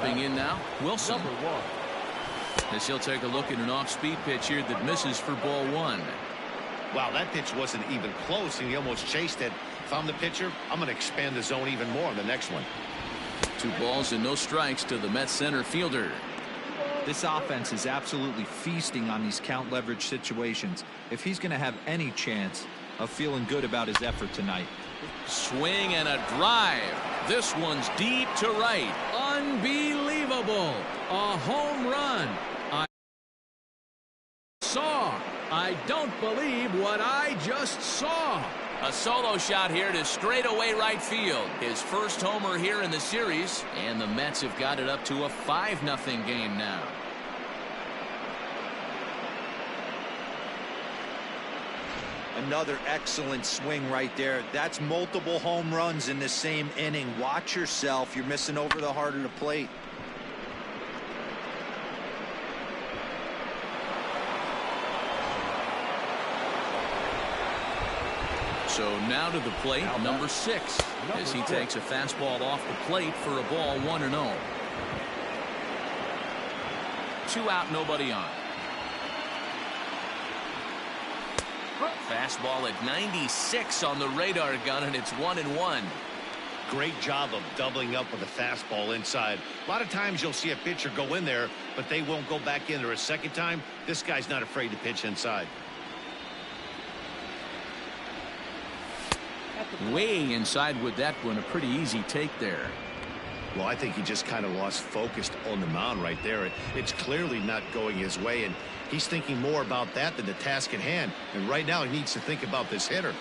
Stepping in now, Wilson. As he'll take a look at an off-speed pitch here that misses for ball one. Wow, that pitch wasn't even close, and he almost chased it. If I'm the pitcher, I'm going to expand the zone even more on the next one. 2 balls and no strikes to the Mets center fielder. This offense is absolutely feasting on these count leverage situations. If he's going to have any chance of feeling good about his effort tonight. Swing and a drive. This one's deep to right. Unbelievable. A home run. I don't believe what I just saw. A solo shot here to straightaway right field. His first homer here in the series, and the Mets have got it up to a 5-0 game now. Another excellent swing right there. That's multiple home runs in the same inning. Watch yourself. You're missing over the heart of the plate. So now to the plate, number 6, as he takes a fastball off the plate for a ball 1-0. 2 out, nobody on. Fastball at 96 on the radar gun, and it's 1-1. Great job of doubling up with a fastball inside. A lot of times you'll see a pitcher go in there, but they won't go back in there a second time. This guy's not afraid to pitch inside. Way inside with that one. A pretty easy take there. Well, I think he just kind of lost focus on the mound right there. It's clearly not going his way, and he's thinking more about that than the task at hand. And right now he needs to think about this hitter.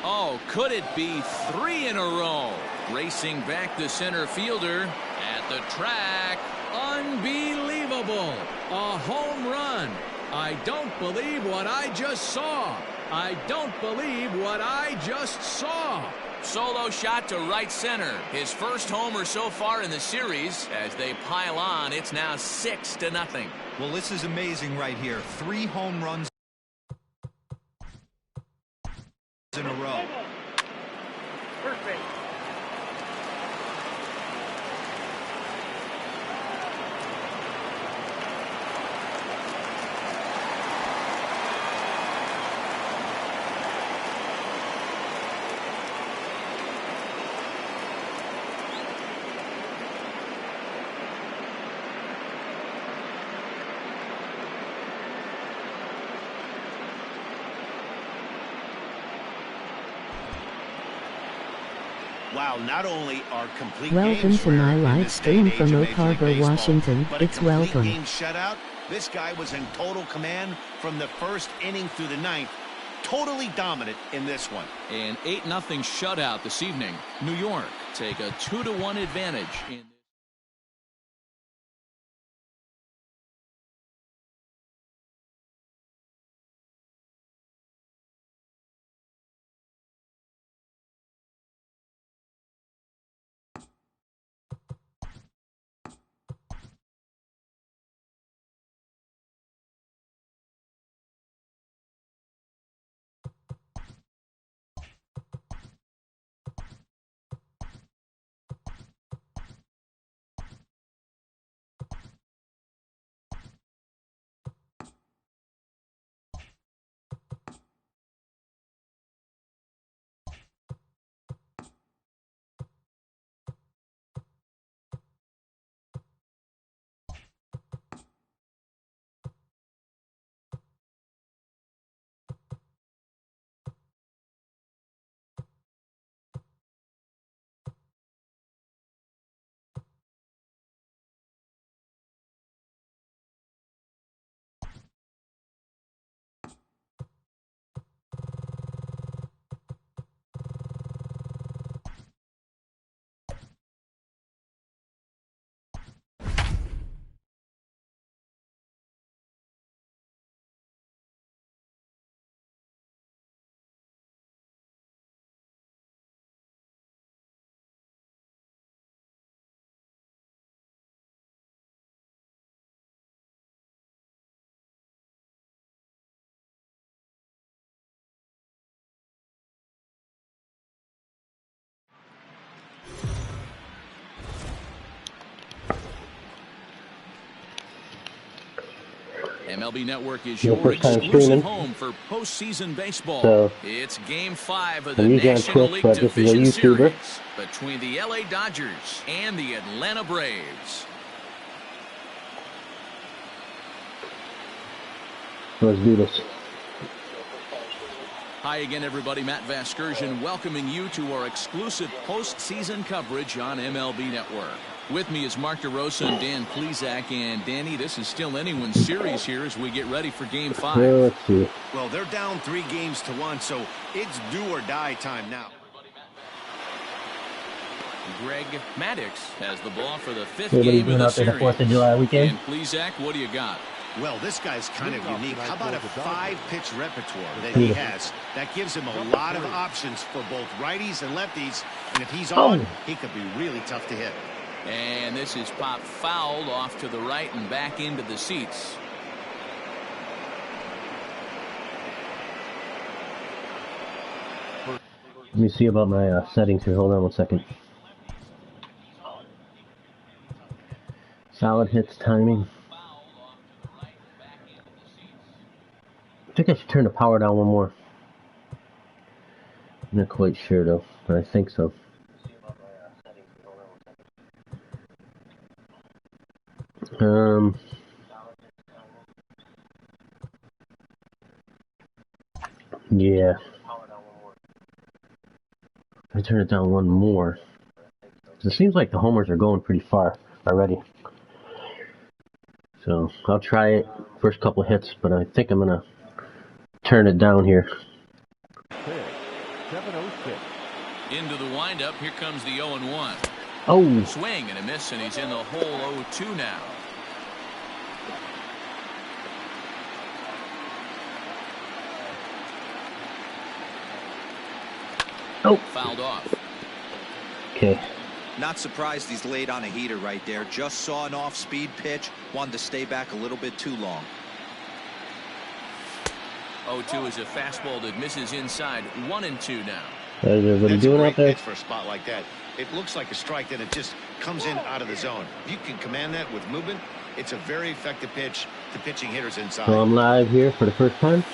Oh, could it be 3 in a row? Racing back the center fielder at the track. Unbelievable. A home run. I don't believe what I just saw. I don't believe what I just saw. Solo shot to right center. His first homer so far in the series. As they pile on, it's now 6-0. Well, this is amazing right here. 3 home runs in a row. Perfect. Wow, not only are complete Welcome games to my rare in live this stream day and from age of Oak Major League Harbor, Baseball, Washington. but a It's complete welcome. game shutout, this guy was in total command from the first inning through the 9th. Totally dominant in this one. An 8-0 shutout this evening. New York take a 2-1 advantage in MLB Network is Your your first time exclusive streaming. home for postseason baseball. So, It's Game 5 of the I'm usually on National Twitch, League but this is a Division YouTuber. Series between the LA Dodgers and the Atlanta Braves. Let's do this. Hi again, everybody. Matt Vasgersian welcoming you to our exclusive postseason coverage on MLB Network. With me is Mark DeRosa and Dan Plesac. And Danny, this is still anyone's series here as we get ready for Game 5. Well, let's see. Well, they're down 3-1, so it's do or die time now. Greg Maddux has the ball for the 5th What are you game of doing the out there series. the 4th of July weekend? And Plesac, what do you got? Well, this guy's kind of unique. How about a 5-pitch repertoire that he has? That gives him a lot of options for both righties and lefties. And if he's on, he could be really tough to hit. And this is popped fouled off to the right and back into the seats. Let me see about my settings here. Hold on one second. Solid hits timing. I think I should turn the power down one more. I'm not quite sure though, but I think so. Yeah. I turn it down one more. It seems like the homers are going pretty far already. So I'll try it first couple of hits, but I think I'm gonna turn it down here. Into the windup, here comes the 0-1. Oh! Swing and a miss, and he's in the hole 0-2 now. Oh! Fouled off. Okay. Not surprised he's laid on a heater right there. Just saw an off-speed pitch. Wanted to stay back a little bit too long. 0-2 is a fastball that misses inside. 1-2 now. How's everybody That's doing a out great there? pitch for a spot like that. It looks like a strike, and it just comes in out of the zone. If you can command that with movement, it's a very effective pitch to pitching hitters inside. So I'm live here for the first time.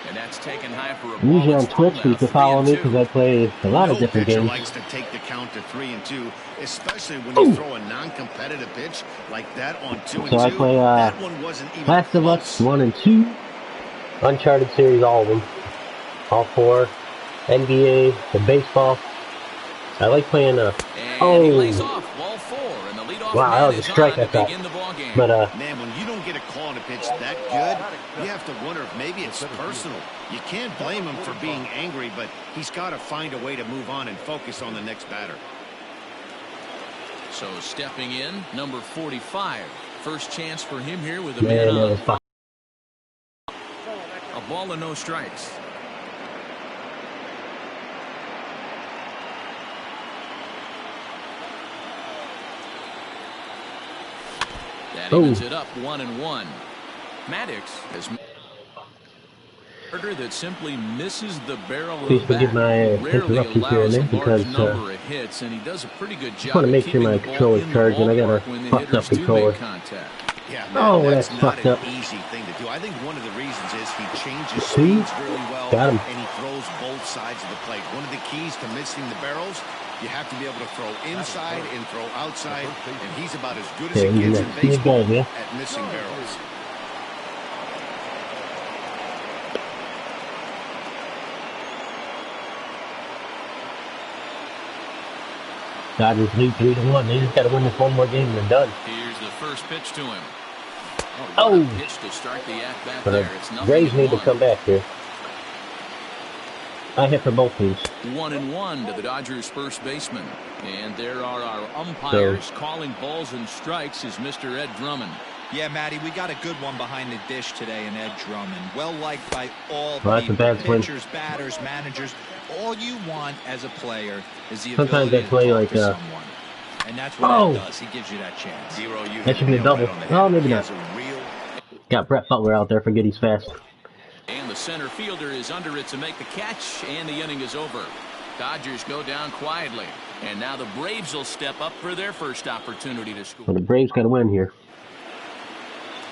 And that's taken high for a I'm usually ball. on Twitch, so you can follow me because I play a lot of different pitcher games. likes to take the count to 3-2, especially when you throw a non-competitive pitch like that on 2-2. So I play that one wasn't even Last of Us close. 1 and 2, Uncharted series, all of them, all 4, NBA, the baseball. I like playing. And he lays off ball 4, and the leadoff Wow, that man was a is strike, on I to thought. begin the ball game. But Man, when you don't get a call on a pitch that good, you have to wonder if maybe it's personal. You can't blame him for being angry, but he's got to find a way to move on and focus on the next batter. So stepping in, number 45. First chance for him here with a man, man that on. was fun. A ball and no strikes. That evens it up 1-1. Maddux has murder that simply misses the barrel of Please the forgive bat. my Rarely interruptions here and allows a there large because number of hits, and he does a pretty good job. just want to make sure my controller's charged, and I got a when the fucked up hitters do controller. make contact. Yeah, Oh, man, that's not fucked an up. easy thing to do. I think one of the reasons is he changes See? speeds really well, Got him. and he throws both sides of the plate. One of the keys to missing the barrels, you have to be able to throw inside and throw outside, and he's about as good as Yeah, it gets in he's baseball good, yeah. at missing barrels. Dodgers lead 3-1. They just got to win this one more game and they're done. Here's the first pitch to him. Oh! What a pitch to start the at-bat But there. It's the nothing Braves need to 1. come back here. I hit for both teams. 1-1 to the Dodgers' first baseman. And there are our umpires calling balls and strikes is Mr. Ed Drummond. Yeah, Matty, we got a good one behind the dish today in Ed Drummond. Well liked by all Well, that's a people, bad swing. pitchers, batters, managers. All you want as a player is the Sometimes ability they play to talk like, to someone. And that's what Oh! Ed does. He gives you that chance. Zero, you That should be a hit double. right on the head. Oh, maybe He not. has a real Got Brett Butler out there. Forget he's fast. And the center fielder is under it to make the catch, and the inning is over. Dodgers go down quietly. And now the Braves will step up for their first opportunity to score. Well, the Braves got to win here.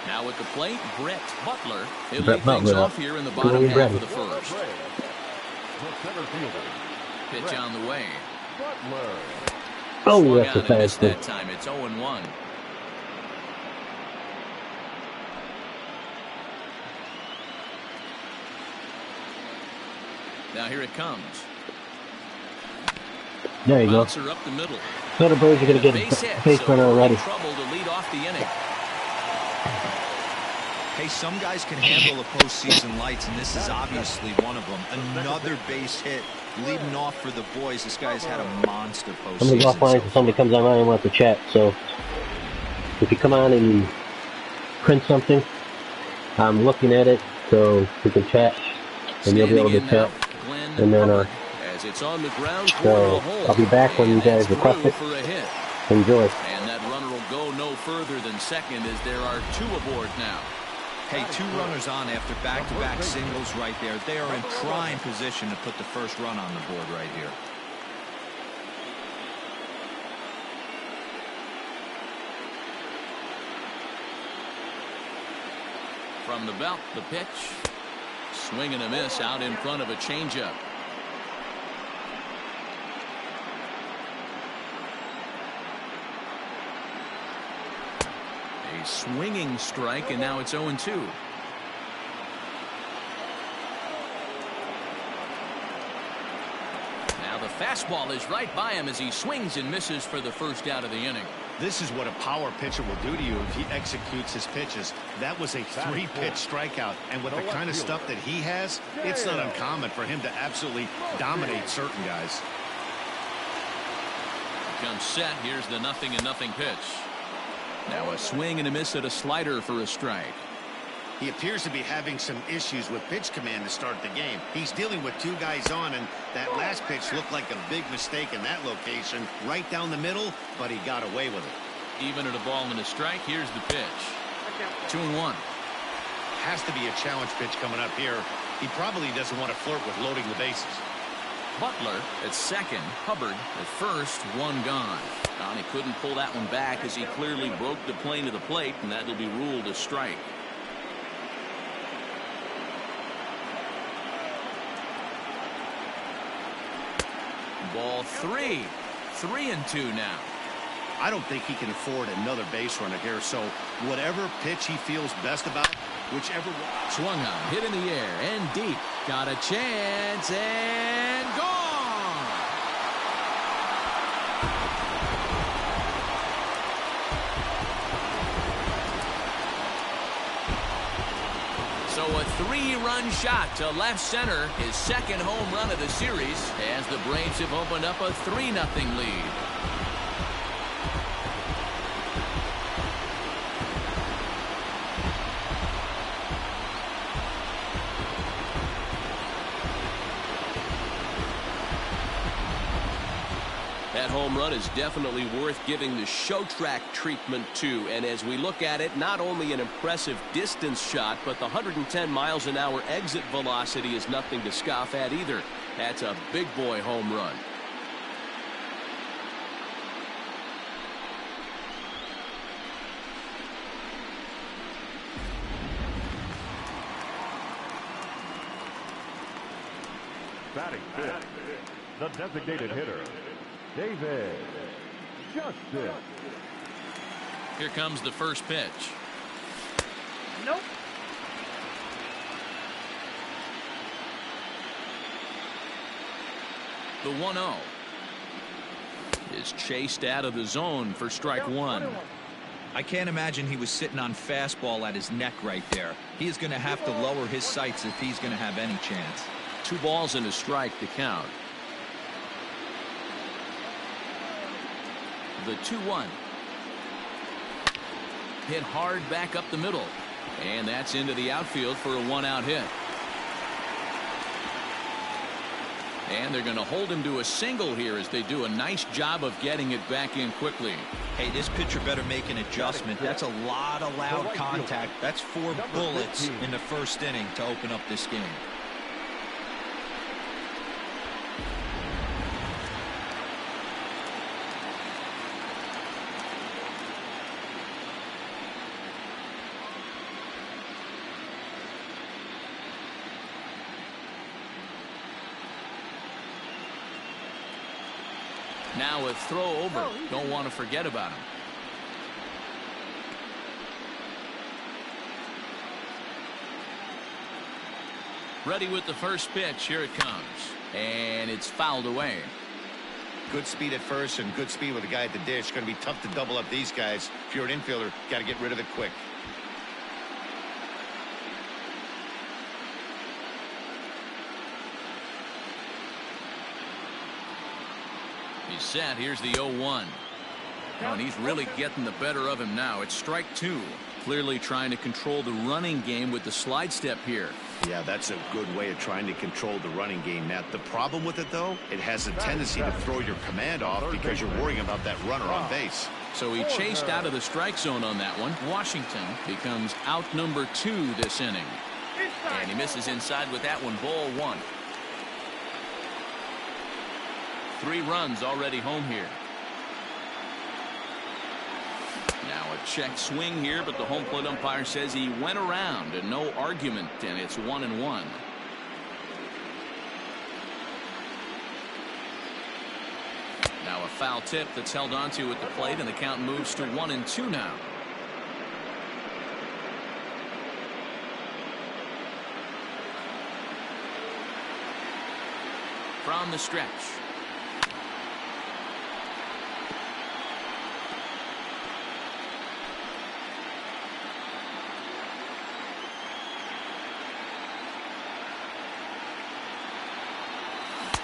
Now at the plate, Brett Butler. He'll Brett lead things Butler, off here in the bottom half Brett. of the first. Pitch on the way. Oh, Swung that's a on and missed fast one. that time. It's 0-1. Now here it comes. There you go. Bouncer up the middle. So the Braves are going to get Base a hit, base so runner early already. trouble to lead off the inning. Hey, some guys can handle the postseason lights, and this is obviously one of them. Another base hit leading off for the boys. This guy's had a monster postseason. I'm going to go offline until somebody comes online and wants to chat. So if you come on and you print something, I'm looking at it so we can chat and you'll be able to chat. And then As it's on the ground so I'll be back when you guys request it. for a hit. Enjoy. And that runner will go no further than second as there are two aboard now. Hey, two runners on after back-to-back singles right there. They are in prime position to put the first run on the board right here. From the belt, the pitch. Swing and a miss out in front of a changeup. A swinging strike, and now it's 0-2. Now the fastball is right by him as he swings and misses for the first out of the inning. This is what a power pitcher will do to you if he executes his pitches. That was a 3-pitch strikeout, and with the kind of stuff that he has, it's not uncommon for him to absolutely dominate certain guys. Comes set. Here's the 0-0 pitch. Now a swing and a miss at a slider for a strike. He appears to be having some issues with pitch command to start the game. He's dealing with two guys on, and that last pitch looked like a big mistake in that location, right down the middle, but he got away with it. Even at a ball and a strike, here's the pitch. 2-1. Has to be a challenge pitch coming up here. He probably doesn't want to flirt with loading the bases. Butler at second, Hubbard at first, one gone. He couldn't pull that one back as he clearly broke the plane of the plate, and that'll be ruled a strike. Ball 3. 3-2 now. I don't think he can afford another base runner here, so whatever pitch he feels best about, whichever one. Swung on, hit in the air, and deep. Got a chance, and gone! So a 3-run shot to left center, his second home run of the series, as the Braves have opened up a 3-0 lead. That home run is definitely worth giving the show track treatment to. And as we look at it, not only an impressive distance shot, but the 110 miles an hour exit velocity is nothing to scoff at either. That's a big boy home run. Batting fifth, the designated hitter, David Justice. Here comes the first pitch. Nope. The 1-0 is chased out of the zone for strike one. I can't imagine he was sitting on fastball at his neck right there. He is going to have to lower his sights if he's going to have any chance. 2 balls and a strike to count. The 2-1. Hit hard back up the middle. And that's into the outfield for a 1-out hit. And they're going to hold him to a single here as they do a nice job of getting it back in quickly. Hey, this pitcher better make an adjustment. That's a lot of loud contact. That's 4 bullets in the first inning to open up this game. Now a throw over. Don't want to forget about him. Ready with the first pitch. Here it comes. And it's fouled away. Good speed at first and good speed with the guy at the dish. Going to be tough to double up these guys. If you're an infielder, got to get rid of it quick. He's set. Here's the 0-1. Oh, and he's really getting the better of him now. It's strike two. Clearly trying to control the running game with the slide step here. Yeah, that's a good way of trying to control the running game, Matt. The problem with it, though, it has a tendency to throw your command off because you're worrying about that runner on base. So he chased out of the strike zone on that one. Washington becomes out number 2 this inning. And he misses inside with that one. Ball 1. 3 runs already home here. Now a check swing here, but the home plate umpire says he went around and no argument, and it's 1-1. Now a foul tip that's held onto at the plate, and the count moves to 1-2 now. From the stretch.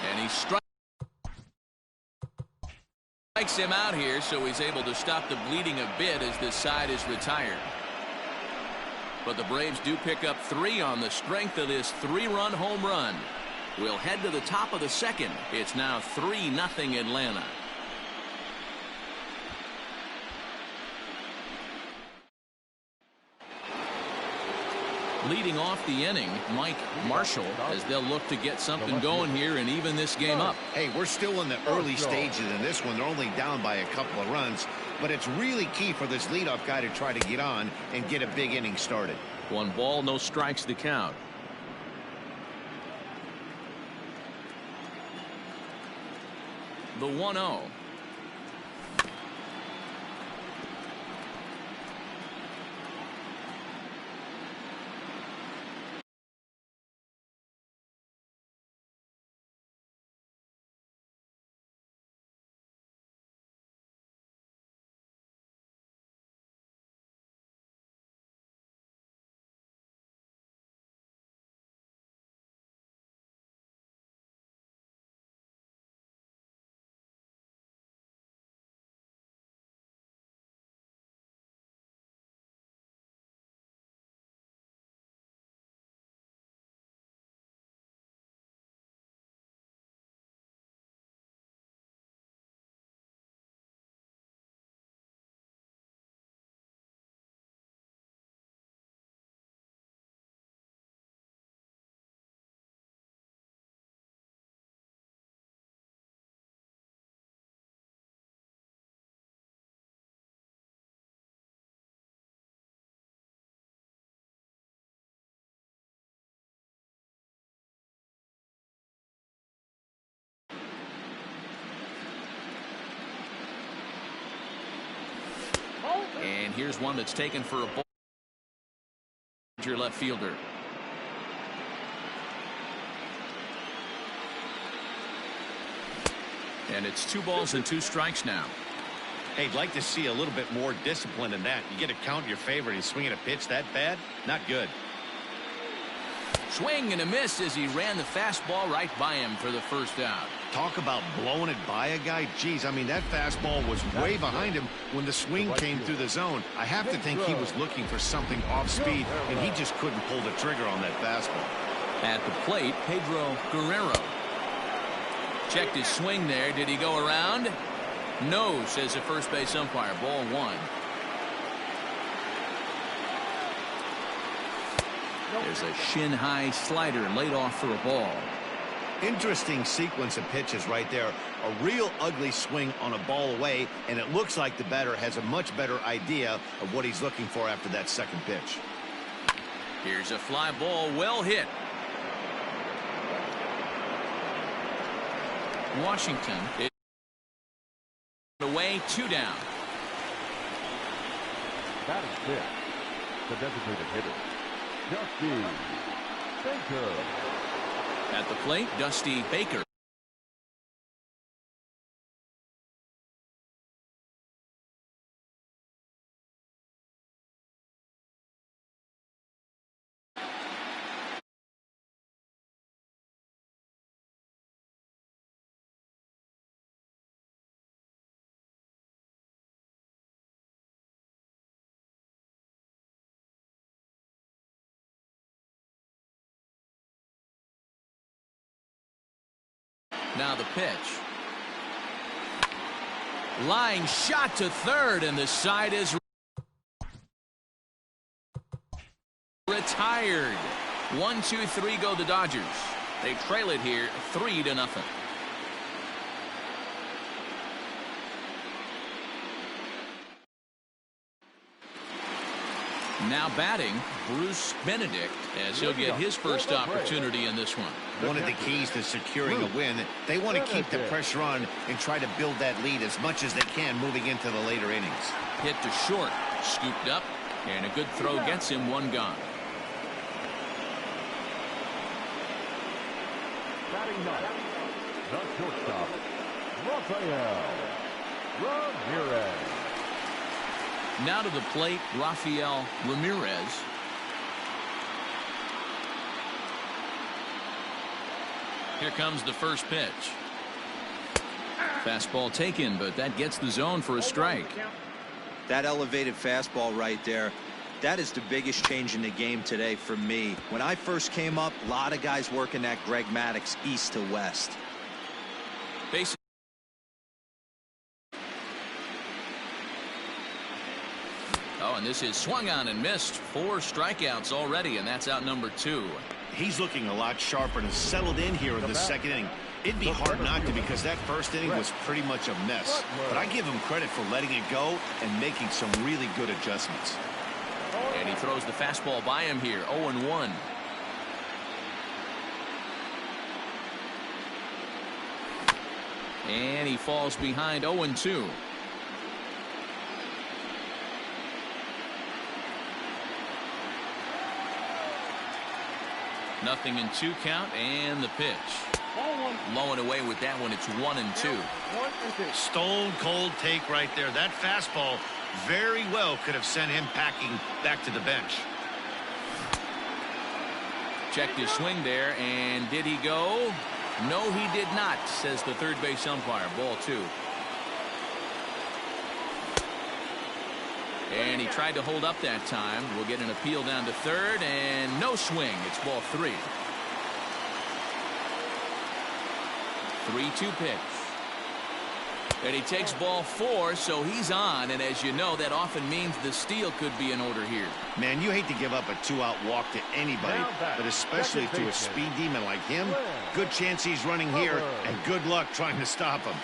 And he strikes him out here, so he's able to stop the bleeding a bit as this side is retired. But the Braves do pick up 3 on the strength of this 3-run home run. We'll head to the top of the second. It's now 3-0 Atlanta. Leading off the inning, Mike Marshall, as they'll look to get something going here and even this game up. Hey, we're still in the early stages in this one. They're only down by a couple of runs, but it's really key for this leadoff guy to try to get on and get a big inning started. 1 ball, no strikes to count. The 1-0. And here's one that's taken for a ball. Your left fielder. And it's 2 balls and 2 strikes now. Hey, I'd like to see a little bit more discipline in that. You get a count in your favor and swinging a pitch that bad? Not good. Swing and a miss as he ran the fastball right by him for the first out. Talk about blowing it by a guy. Geez, I mean, that fastball was way behind him when the swing came through the zone. I have to think he was looking for something off speed, and he just couldn't pull the trigger on that fastball. At the plate, Pedro Guerrero. Checked his swing there. Did he go around? No, says the first base umpire. Ball 1. There's a shin-high slider laid off for a ball. Interesting sequence of pitches right there. A real ugly swing on a ball away, and it looks like the batter has a much better idea of what he's looking for after that second pitch. Here's a fly ball, well hit. Washington 2 down. Batting fifth, the designated hitter, Dusty Baker. At the plate, Dusty Baker. Now the pitch. Line shot to third, and the side is retired. 1-2-3 go the Dodgers. They trail it here 3-0. Now batting, Bruce Benedict, as he'll get his first opportunity in this one. One of the keys to securing a win, they want to keep the pressure on and try to build that lead as much as they can moving into the later innings. Hit to short, scooped up, and a good throw gets him 1 gone. Batting ninth, the shortstop, Rafael Ramirez. Now to the plate, Rafael Ramirez. Here comes the first pitch. Fastball taken, but that gets the zone for a strike. That elevated fastball right there, that is the biggest change in the game today for me. When I first came up, a lot of guys working that Greg Maddux east to west. Base. Oh, and this is swung on and missed. 4 strikeouts already, and that's out number 2. He's looking a lot sharper and settled in here in the second inning. It'd be hard not to, because that first inning was pretty much a mess. But I give him credit for letting it go and making some really good adjustments. And he throws the fastball by him here, 0-1. And he falls behind 0-2. Nothing in 2 count, and the pitch. Low and away with that one. It's 1-2. Stone cold take right there. That fastball very well could have sent him packing back to the bench. Checked his swing there, and did he go? No, he did not, says the third base umpire. Ball 2. And he tried to hold up that time. We'll get an appeal down to third, and no swing. It's ball 3. 3-2 pitch. And he takes ball 4, so he's on. And as you know, that often means the steal could be in order here. Man, you hate to give up a 2-out walk to anybody, but especially to a speed demon like him. Good chance he's running here, and good luck trying to stop him.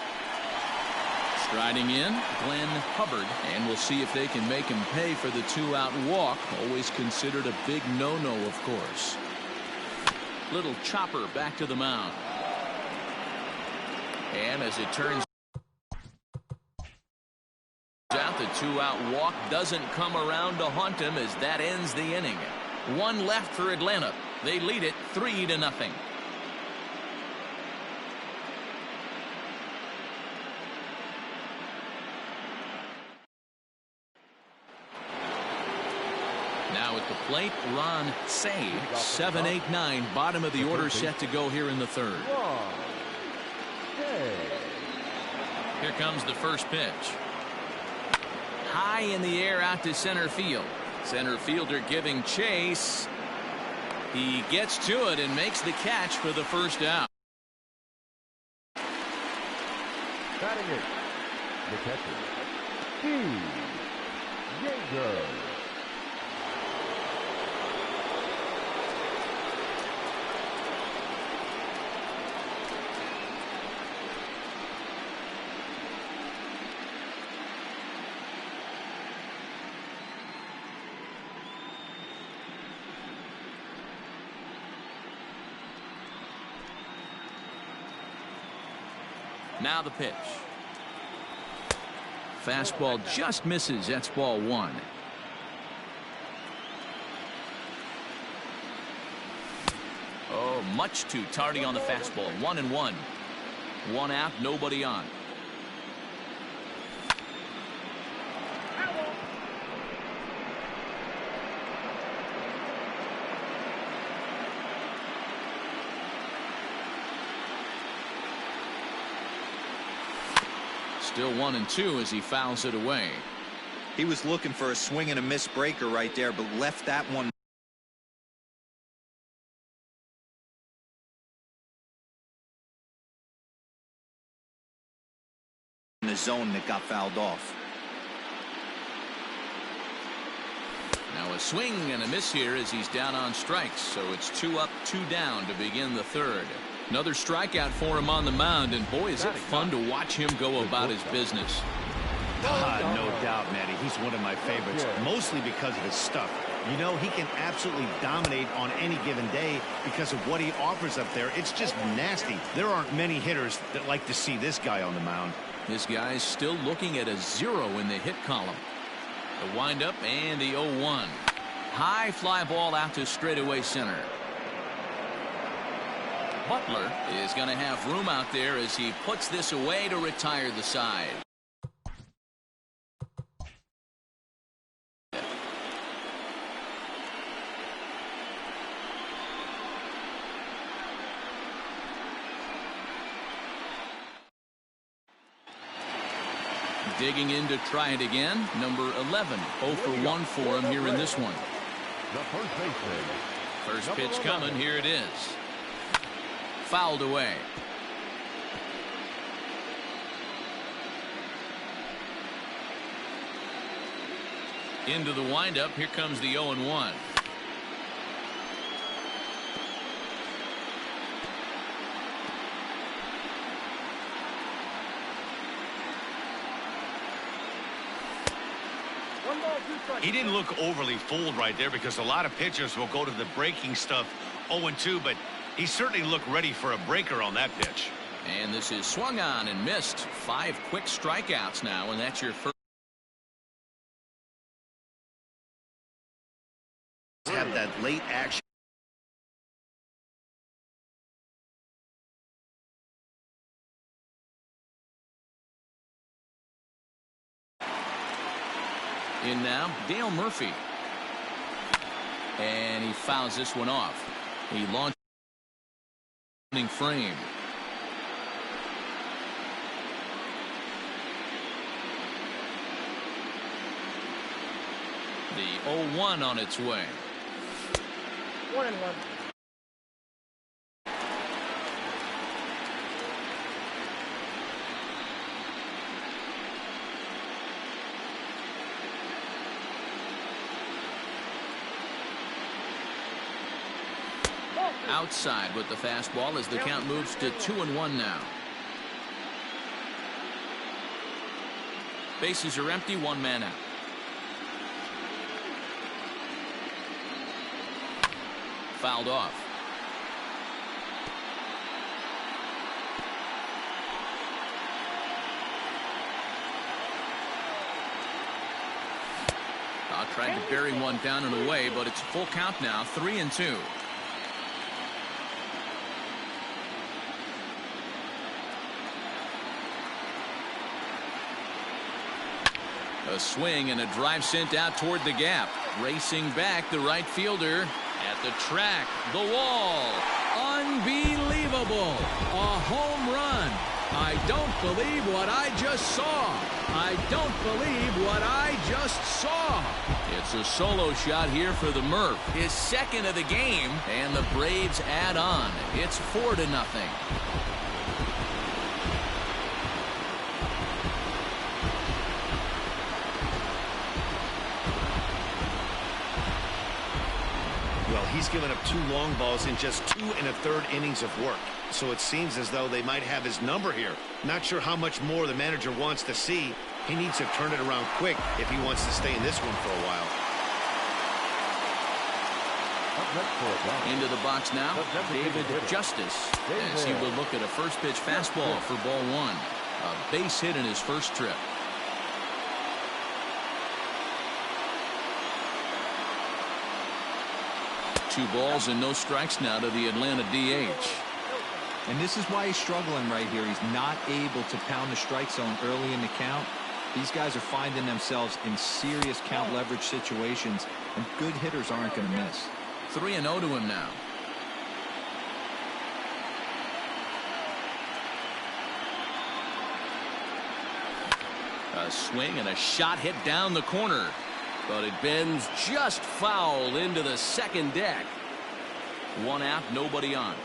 Striding in, Glenn Hubbard, and we'll see if they can make him pay for the 2-out walk. Always considered a big no-no, of course. Little chopper back to the mound. And as it turns out, the 2-out walk doesn't come around to haunt him, as that ends the inning. 1 left for Atlanta. They lead it 3-0. Now at the plate, Ron Say. 7, 8, 9, bottom of the order, set to go here in the third. Here comes the first pitch. High in the air out to center field. Center fielder giving chase. He gets to it and makes the catch for the first out. Batting it, the catcher, Steve Yeager. Now the pitch. Fastball just misses. That's ball one. Oh, much too tardy on the fastball. 1-1. One out, nobody on. Still 1-2 as he fouls it away. He was looking for a swing and a miss breaker right there, but left that one in the zone that got fouled off. Now a swing and a miss here as he's down on strikes. So it's 2 up, 2 down to begin the third. Another strikeout for him on the mound, and boy, is it fun to watch him go about his business. No doubt, Matty. He's one of my favorites, mostly because of his stuff. You know, he can absolutely dominate on any given day because of what he offers up there. It's just nasty. There aren't many hitters that like to see this guy on the mound. This guy's still looking at a 0 in the hit column. The windup and the 0-1. High fly ball out to straightaway center. Butler is going to have room out there as he puts this away to retire the side. Digging in to try it again. Number 11. 0 for 1 for him here in this one. The first baseman. First pitch coming. Here it is. Fouled away. Into the windup. Here comes the 0-1. He didn't look overly fooled right there because a lot of pitchers will go to the breaking stuff 0-2, but he certainly looked ready for a breaker on that pitch. And this is swung on and missed. 5 quick strikeouts now, and that's your first. Have that late action. In now, Dale Murphy. And he fouls this one off. He launched frame. The 0-1 on its way. 1-1. Outside with the fastball as the count moves to 2-1 now. Bases are empty, 1 man out. Fouled off. Tried to bury one down and away, but it's full count now, 3-2. A swing and a drive sent out toward the gap. Racing back, the right fielder at the track, the wall. Unbelievable. A home run. I don't believe what I just saw. I don't believe what I just saw. It's a solo shot here for the Murph. His second of the game, and the Braves add on. It's 4-0. He's given up 2 long balls in just 2 1/3 innings of work. So it seems as though they might have his number here. Not sure how much more the manager wants to see. He needs to turn it around quick if he wants to stay in this one for a while. Into the box now, David Justice, as he will look at a first pitch fastball for ball 1. A base hit in his first trip. 2 balls and no strikes now to the Atlanta DH. And this is why he's struggling right here. He's not able to pound the strike zone early in the count. These guys are finding themselves in serious count leverage situations, and good hitters aren't going to miss. 3-0 to him now. A swing and a shot hit down the corner, but it bends just foul into the second deck. 1 out, nobody on.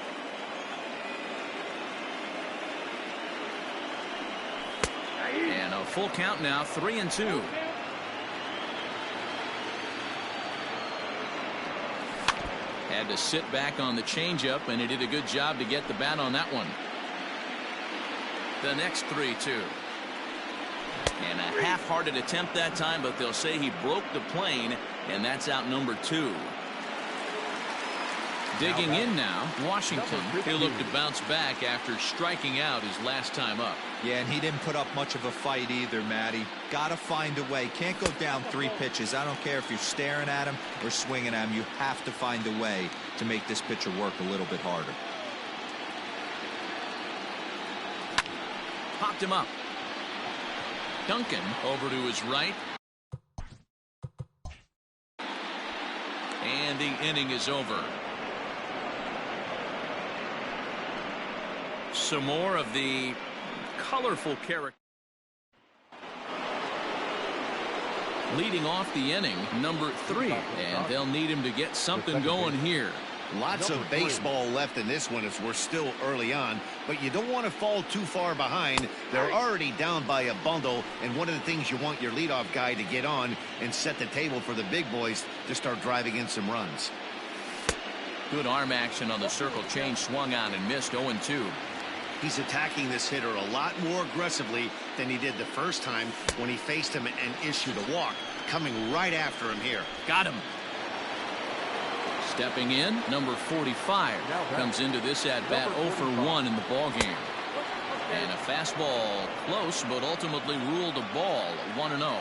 And a full count now, 3-2. Had to sit back on the changeup, and he did a good job to get the bat on that one. The next 3-2. And a half-hearted attempt that time, but they'll say he broke the plane, and that's out number 2. Digging in now, Washington. He'll look to bounce back after striking out his last time up. Yeah, and he didn't put up much of a fight either, Matty. Got to find a way. Can't go down 3 pitches. I don't care if you're staring at him or swinging at him. You have to find a way to make this pitcher work a little bit harder. Popped him up. Duncan over to his right. And the inning is over. Some more of the colorful character. Leading off the inning, number 3, and they'll need him to get something going here. Lots of baseball left in this one as we're still early on, but you don't want to fall too far behind. They're already down by a bundle, and one of the things you want your leadoff guy to get on and set the table for the big boys to start driving in some runs. Good arm action on the circle change, swung on and missed. 0-2. He's attacking this hitter a lot more aggressively than he did the first time when he faced him and issued a walk. Coming right after him here. Got him. Stepping in, number 45 comes into this at-bat 0 for 1 in the ballgame. And a fastball close, but ultimately ruled a ball, 1-0.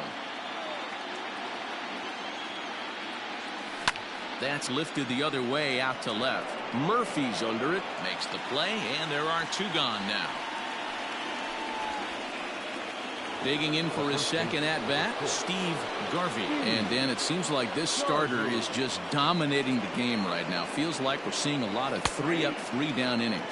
That's lifted the other way out to left. Murphy's under it, makes the play, and there are 2 gone now. Digging in for his second at-bat, Steve Garvey. And, Dan, it seems like this starter is just dominating the game right now. Feels like we're seeing a lot of 3-up, 3-down innings.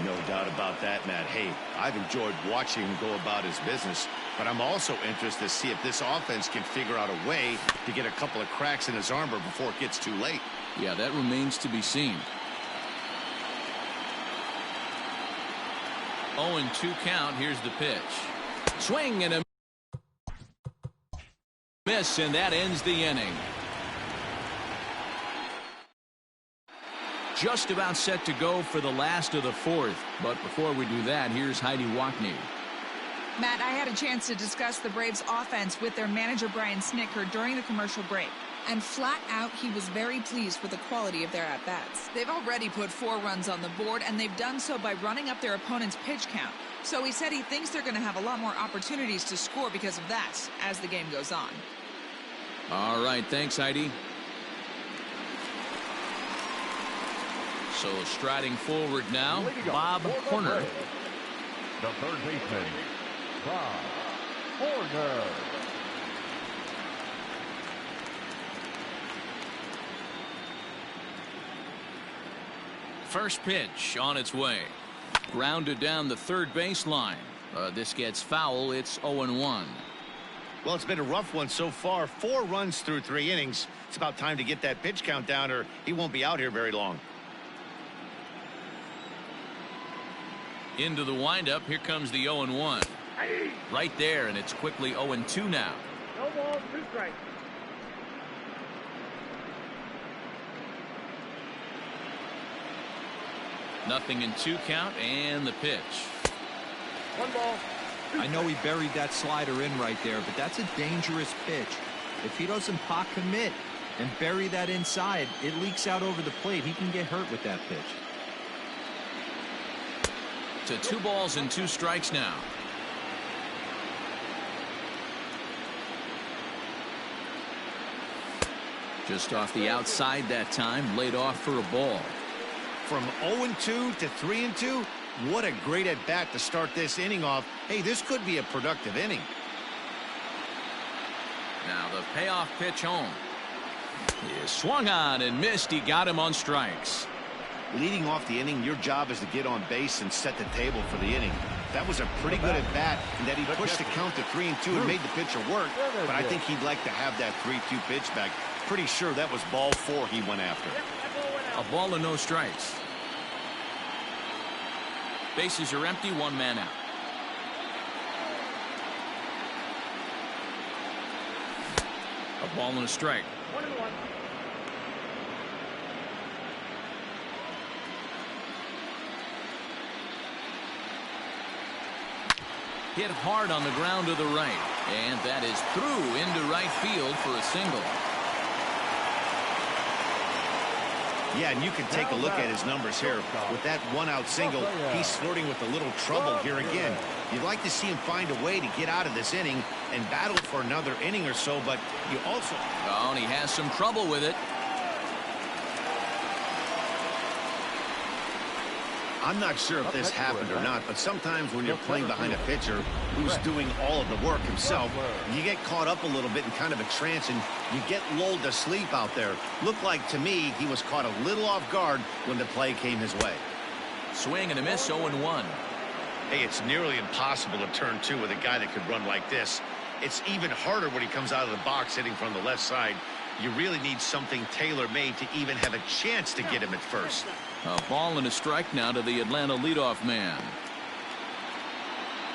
No doubt about that, Matt. Hey, I've enjoyed watching him go about his business, but I'm also interested to see if this offense can figure out a way to get a couple of cracks in his armor before it gets too late. Yeah, that remains to be seen. 0-2 count. Here's the pitch. Swing and a miss, and that ends the inning. Just about set to go for the last of the 4th. But before we do that, here's Heidi Wackney. Matt, I had a chance to discuss the Braves' offense with their manager, Brian Snitker, during the commercial break. And flat out, he was very pleased with the quality of their at-bats. They've already put 4 runs on the board, and they've done so by running up their opponent's pitch count. So he said he thinks they're going to have a lot more opportunities to score because of that as the game goes on. All right, thanks, Heidi. So striding forward now, Bob Horner. The third baseman, Bob Horner. First pitch on its way. Grounded down the third baseline. This gets foul. It's 0-1. Well, it's been a rough one so far. 4 runs through 3 innings. It's about time to get that pitch count down or he won't be out here very long. Into the windup. Here comes the 0-1. Right there, and it's quickly 0-2 now. No balls, 2 strikes. Nothing in 2 count, and the pitch. 1 ball. I know he buried that slider in right there, but that's a dangerous pitch. If he doesn't pot commit and bury that inside, it leaks out over the plate. He can get hurt with that pitch. To 2 balls and 2 strikes now. Just off the outside that time, laid off for a ball. From 0-2 to 3-2, what a great at-bat to start this inning off. Hey, this could be a productive inning. Now the payoff pitch home. He is swung on and missed. He got him on strikes. Leading off the inning, your job is to get on base and set the table for the inning. That was a pretty good at-bat, and that he pushed the count to 3-2 and made the pitcher work. But I think he'd like to have that 3-2 pitch back. Pretty sure that was ball 4 he went after. A ball and no strikes. Bases are empty, one man out. A ball and a strike. 1-1. Hit hard on the ground to the right. And that is through into right field for a single. Yeah, and you can take a look at his numbers here. With that one-out single, he's flirting with a little trouble here again. You'd like to see him find a way to get out of this inning and battle for another inning or so, but you also... Oh, and he has some trouble with it. I'm not sure if this happened or not, but sometimes when you're playing behind a pitcher who's doing all of the work himself, you get caught up a little bit in kind of a trance and you get lulled to sleep out there. Looked like to me he was caught a little off guard when the play came his way. Swing and a miss, 0-1. Hey, it's nearly impossible to turn 2 with a guy that could run like this. It's even harder when he comes out of the box hitting from the left side. You really need something tailor-made to even have a chance to get him at first. A ball and a strike now to the Atlanta leadoff man.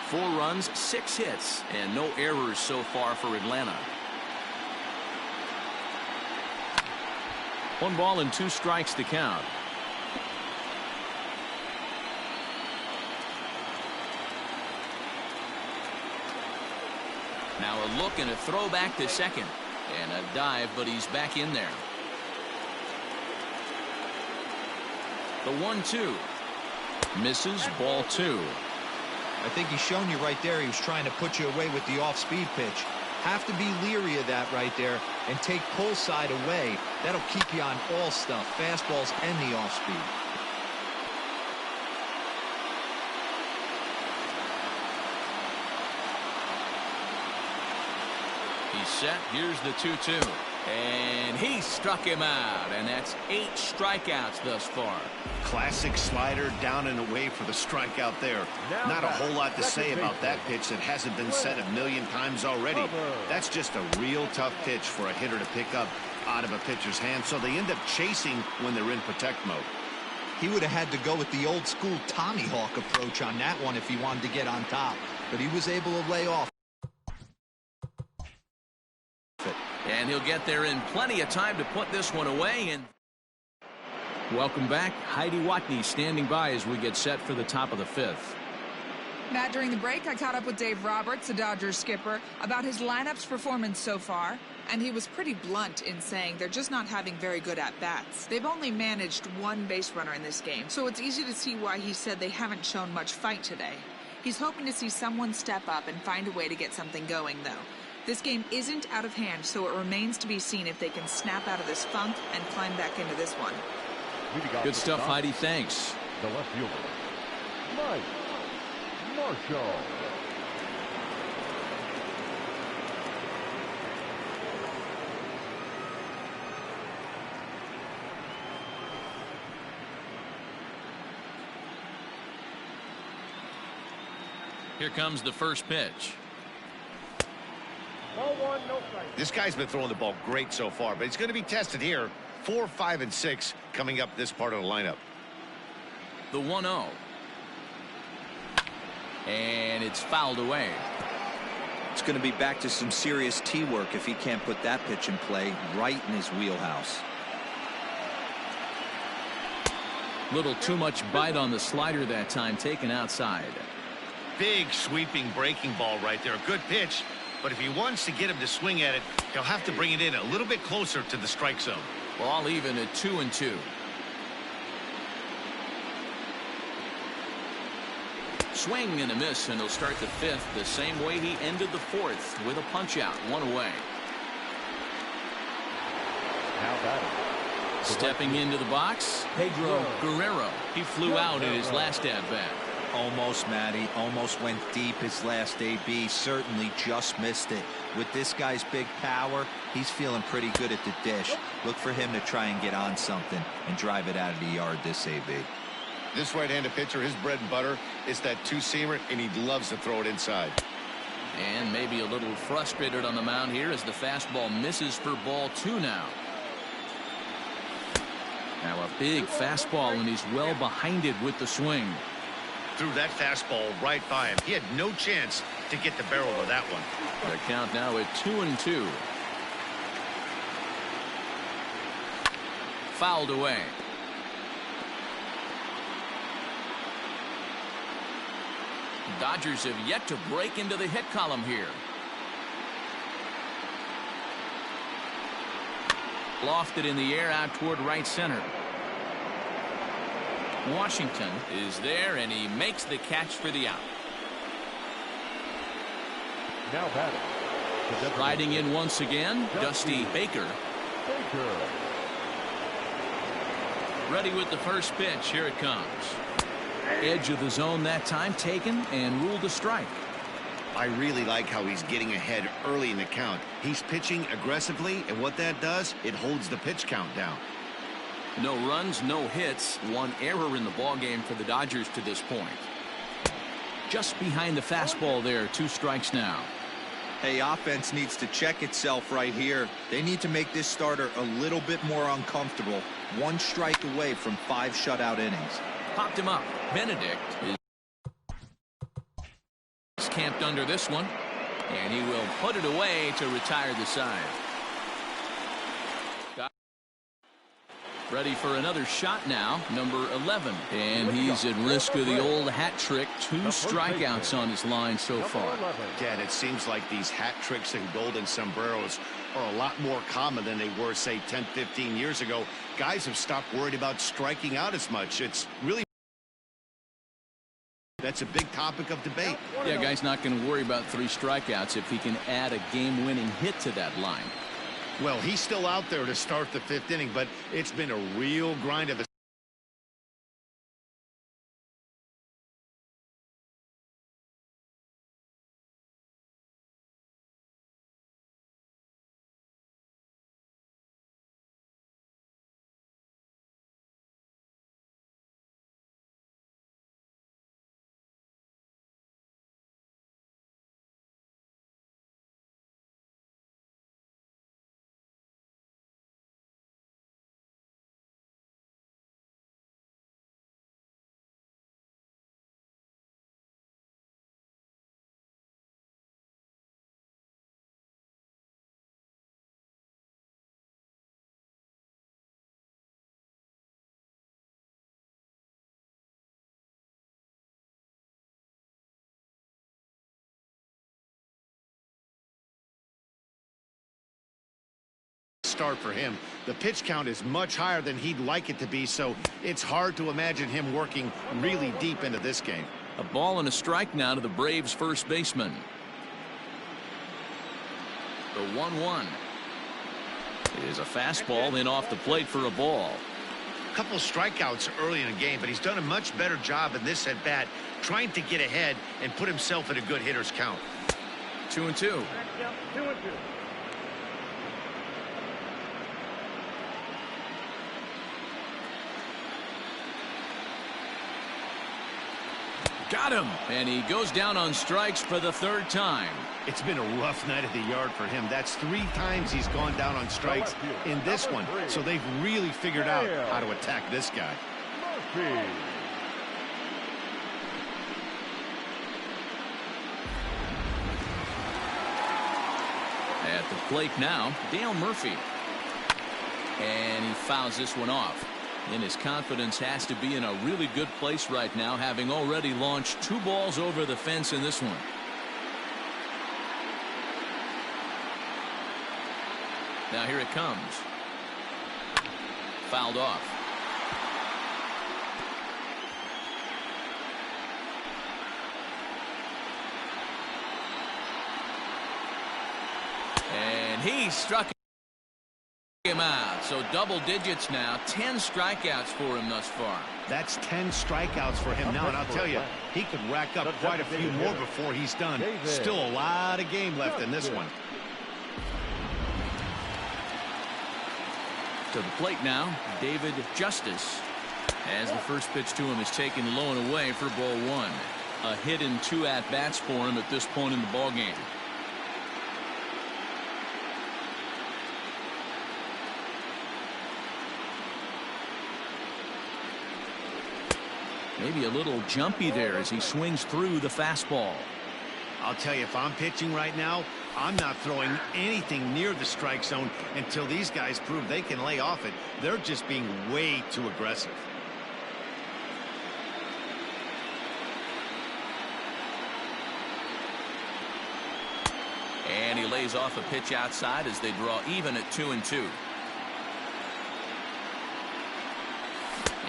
4 runs, 6 hits, and no errors so far for Atlanta. 1 ball and 2 strikes to count. Now a look and a throw back to second. And a dive, but he's back in there. The 1-2. Misses, ball 2. I think he's shown you right there he was trying to put you away with the off-speed pitch. Have to be leery of that right there and take pull side away. That'll keep you on all stuff, fastballs and the off-speed. He's set. Here's the 2-2. And he struck him out. And that's 8 strikeouts thus far. Classic slider down and away for the strikeout there. Not a whole lot to say about that pitch that hasn't been said a million times already. That's just a real tough pitch for a hitter to pick up out of a pitcher's hand. So they end up chasing when they're in protect mode. He would have had to go with the old school Tommy Hawk approach on that one if he wanted to get on top. But he was able to lay off. And he'll get there in plenty of time to put this one away. And welcome back. Heidi Watney standing by as we get set for the top of the 5th. Matt, during the break, I caught up with Dave Roberts, the Dodgers skipper, about his lineup's performance so far. And he was pretty blunt in saying they're just not having very good at-bats. They've only managed 1 base runner in this game, so it's easy to see why he said they haven't shown much fight today. He's hoping to see someone step up and find a way to get something going, though. This game isn't out of hand, so it remains to be seen if they can snap out of this funk and climb back into this one. Good stuff, Heidi. Thanks. The left fielder, Mike Marshall. Here comes the first pitch. Ball 1, no strike. This guy's been throwing the ball great so far, but he's going to be tested here. 4, 5, and 6 coming up this part of the lineup. The 1-0. And it's fouled away. It's going to be back to some serious tee work if he can't put that pitch in play right in his wheelhouse. Little too much bite on the slider that time, taken outside. Big sweeping breaking ball right there. Good pitch. But if he wants to get him to swing at it, he'll have to bring it in a little bit closer to the strike zone. Ball even at 2-2. Swing and a miss, and he'll start the 5th the same way he ended the 4th with a punch out, 1 away. batting. Stepping into the box, Pedro Guerrero. He flew out in his last at-bat. Almost, Matty. Almost went deep his last AB. Certainly just missed it. With this guy's big power, he's feeling pretty good at the dish. Look for him to try and get on something and drive it out of the yard this AB. This right-handed pitcher, his bread and butter is that two-seamer, and he loves to throw it inside. And maybe a little frustrated on the mound here as the fastball misses for ball 2 now. Now a big fastball, and he's well behind it with the swing. Threw that fastball right by him. He had no chance to get the barrel of that one. The count now at 2-2. Fouled away. Dodgers have yet to break into the hit column here. Lofted in the air out toward right center. Washington is there, and he makes the catch for the out. Now batting. Riding in once again, Dusty Baker. Ready with the first pitch. Here it comes. Edge of the zone that time taken and ruled a strike. I really like how he's getting ahead early in the count. He's pitching aggressively, and what that does, it holds the pitch count down. No runs, no hits, one error in the ballgame for the Dodgers to this point. Just behind the fastball there, 2 strikes now. Hey, offense needs to check itself right here. They need to make this starter a little bit more uncomfortable. 1 strike away from 5 shutout innings. Popped him up. Benedict is camped under this one, and he will put it away to retire the side. Ready for another shot now, number 11. And he's at risk of the old hat trick. 2 strikeouts on his line so far. Dad, it seems like these hat tricks and golden sombreros are a lot more common than they were, say, 10, 15 years ago. Guys have stopped worried about striking out as much. It's really... That's a big topic of debate. Yeah, guy's not going to worry about 3 strikeouts if he can add a game-winning hit to that line. Well, he's still out there to start the 5th inning, but it's been a real grind of a... start for him. The pitch count is much higher than he'd like it to be, so it's hard to imagine him working really deep into this game. A ball and a strike now to the Braves first baseman. The 1-1 is a fastball in off the plate for a ball. A couple strikeouts early in the game, but he's done a much better job in this at bat trying to get ahead and put himself in a good hitter's count. 2-2. 2-2. Got him, and he goes down on strikes for the 3rd time. It's been a rough night at the yard for him. That's 3 times he's gone down on strikes in this one. So they've really figured out how to attack this guy. At the plate now, Dale Murphy. And he fouls this one off. And his confidence has to be in a really good place right now, having already launched 2 balls over the fence in this one. Now here it comes. Fouled off. And he struck him out. So double digits now. 10 strikeouts for him thus far. That's 10 strikeouts for him now, and I'll tell you, he could rack up quite a few more before he's done. Still a lot of game left in this one. To the plate now, David Justice. As the first pitch to him is taken low and away for ball one. A hit and 2 at-bats for him at this point in the ballgame. Maybe a little jumpy there as he swings through the fastball. I'll tell you, if I'm pitching right now, I'm not throwing anything near the strike zone until these guys prove they can lay off it. They're just being way too aggressive. And he lays off a pitch outside as they draw even at 2-2.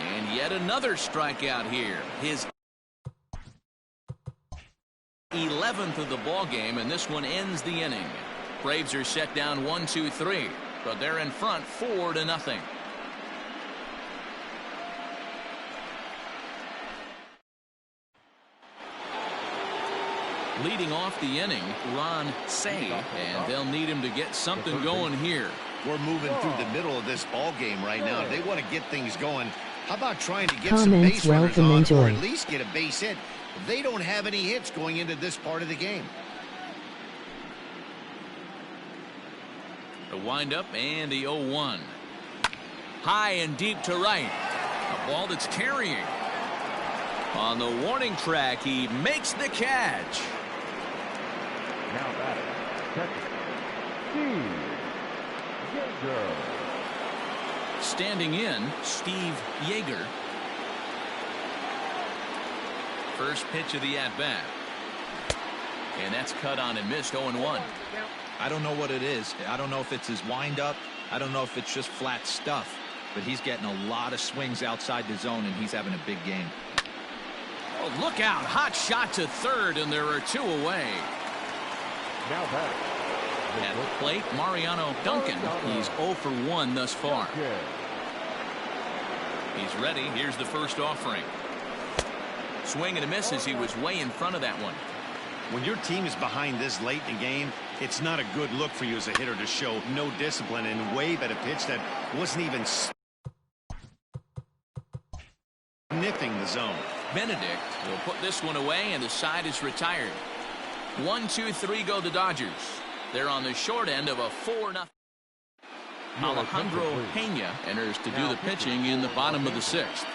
And yet another strikeout here. His 11th of the ball game, and this one ends the inning. Braves are set down 1-2-3, but they're in front 4-0. Leading off the inning, Ron Say, and they'll need him to get something going here. We're moving through the middle of this ball game right now. They want to get things going. How about trying to get some base runners on, or at least get a base hit? They don't have any hits going into this part of the game. The windup and the 0-1. High and deep to right. A ball that's carrying. On the warning track, he makes the catch. Now batting, catcher, Steve Yeager. Standing in, Steve Yeager. First pitch of the at-bat. And that's cut on and missed. 0-1. I don't know what it is. I don't know if it's his windup. I don't know if it's just flat stuff. But he's getting a lot of swings outside the zone, and he's having a big game. Oh, look out. Hot shot to third, and there are 2 away. Now batting. At the plate, Mariano Duncan. He's 0 for 1 thus far. He's ready. Here's the first offering. Swing and a miss as he was way in front of that one. When your team is behind this late in the game, it's not a good look for you as a hitter to show no discipline and wave at a pitch that wasn't even sniffing the zone. Benedict will put this one away, and the side is retired. 1-2-3 go the Dodgers. They're on the short end of a 4-0. Alejandro Pena enters to do the pitching in the bottom of the 6th.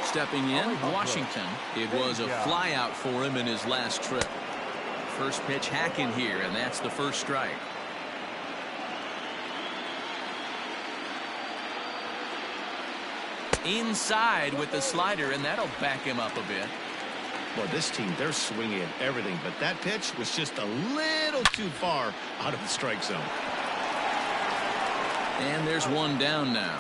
Stepping in, Washington. It was a flyout for him in his last trip. First pitch hacking here, and that's the first strike. Inside with the slider, and that'll back him up a bit. Well, this team, they're swinging at everything, but that pitch was just a little too far out of the strike zone. And there's one down now.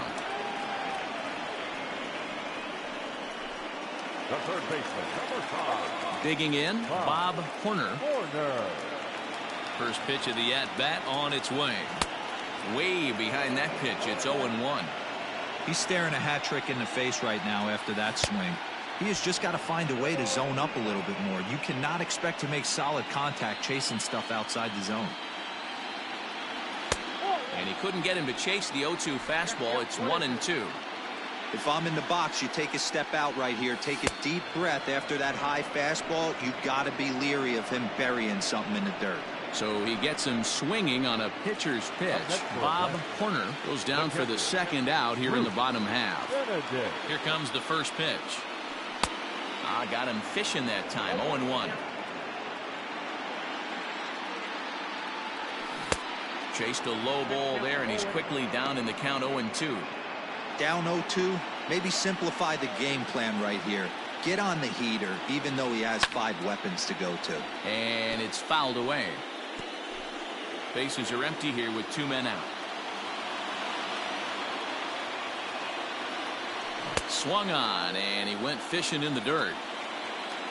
The third baseman, number 5. Digging in, Bob Horner. First pitch of the at-bat on its way. Way behind that pitch. It's 0-1. He's staring a hat trick in the face right now after that swing. He has just got to find a way to zone up a little bit more. You cannot expect to make solid contact chasing stuff outside the zone. And he couldn't get him to chase the 0-2 fastball. It's 1-2. If I'm in the box, you take a step out right here. Take a deep breath after that high fastball. You've got to be leery of him burying something in the dirt. So he gets him swinging on a pitcher's pitch. Bob Horner goes down for the second out here in the bottom half. Here comes the first pitch. Got him fishing that time. 0-1. Chased a low ball there, and he's quickly down in the count. 0-2. Down 0-2, maybe simplify the game plan right here. Get on the heater, even though he has 5 weapons to go to. And it's fouled away. Bases are empty here with 2 men out. Swung on, and he went fishing in the dirt.